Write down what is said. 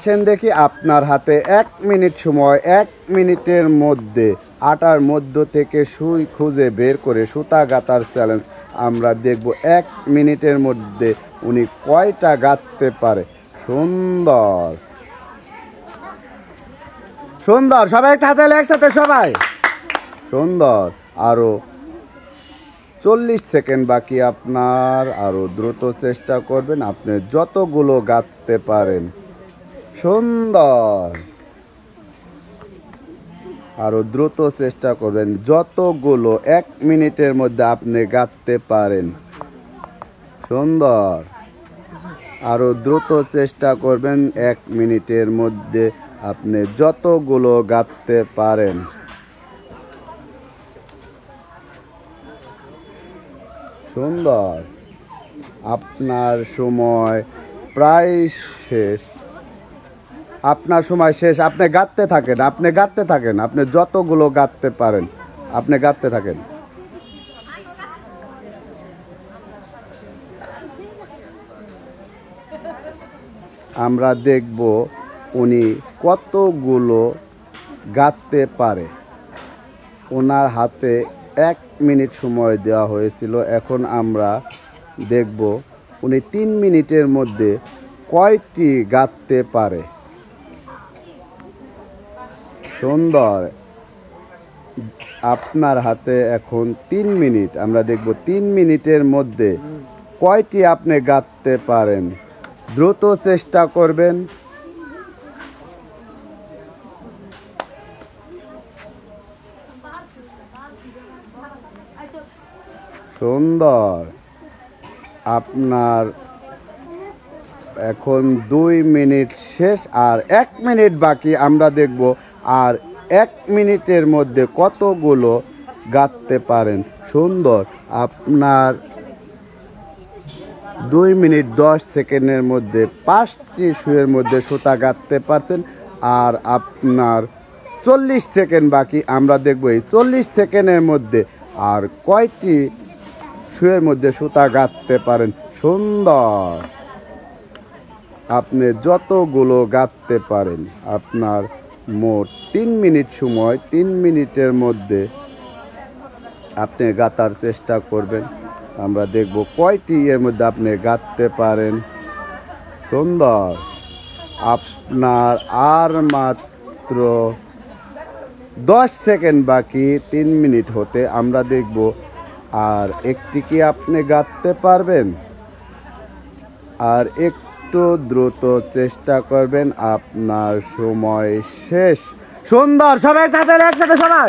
আসেন দেখি আপনার হাতে 1 মিনিট সময়। 1 মিনিটের মধ্যে আটার মধ্য থেকে সুই খুঁজে বের করে সুতা গাঁথার চ্যালেঞ্জ। আমরা দেখব 1 মিনিটের মধ্যে উনি কয়টা গাঁথতে পারে। সুন্দর সুন্দর, সবাই একটা হাতে একসাথে, সবাই সুন্দর। আরো 40 সেকেন্ড বাকি আপনার, আরো দ্রুত চেষ্টা করবেন, আপনি যতগুলো গাঁথতে পারেন। সুন্দর, আরো দ্রুত চেষ্টা করবেন, যতগুলো 1 মিনিটের মধ্যে আপনি গাঁথতে পারেন। সুন্দর, আরো দ্রুত চেষ্টা করবেন, 1 মিনিটের মধ্যে আপনি যতগুলো গাঁথতে পারেন। সুন্দর, আপনার সময় প্রায় শেষ। আপনার সময় শেষ। আপনি গাঁথতে থাকেন, আপনি গাঁথতে থাকেন, আপনি যতগুলো গাঁথতে পারেন আপনি গাঁথতে থাকেন। আমরা দেখব উনি কতগুলো গাঁথতে পারে। ওনার হাতে 1 মিনিট সময় দেওয়া হয়েছিল। এখন আমরা দেখব উনি 3 মিনিটের মধ্যে কয়টি গাঁথতে পারে। সুন্দর, আপনার হাতে এখন 3 মিনিট। আমরা দেখব 3 মিনিটের মধ্যে কয়টি আপনি গাঁথতে পারেন। দ্রুত চেষ্টা করবেন। সুন্দর, আপনার এখন 2 মিনিট শেষ, আর 1 মিনিট বাকি। আমরা দেখব আর 1 মিনিটের মধ্যে কতগুলো গাঁথতে পারেন। সুন্দর, আপনার 2 মিনিট 10 সেকেন্ডের মধ্যে 5টি সুইয়ের মধ্যে সুতা গাঁথতে পারছেন। আর আপনার 40 সেকেন্ড বাকি। আমরা দেখব এই 40 সেকেন্ডের মধ্যে আর কয়টি সুইয়ের মধ্যে সুতা গাঁথতে পারেন। সুন্দর, আপনি যতগুলো গাঁথতে পারেন। আপনার মোট 3 মিনিট সময়। 3 মিনিটের মধ্যে আপনি গাঁথার চেষ্টা করবেন। আমরা দেখব কয়টি এর মধ্যে আপনি গাঁথতে পারেন। সুন্দর, আপনার আর মাত্র 10 সেকেন্ড বাকি 3 মিনিট হতে। আমরা দেখব আর একটি কি আপনি গাঁথতে পারবেন। আর একটু দ্রুত চেষ্টা করবেন, আপনার সময় শেষ। সুন্দর, সবাই একসাথে সবাই।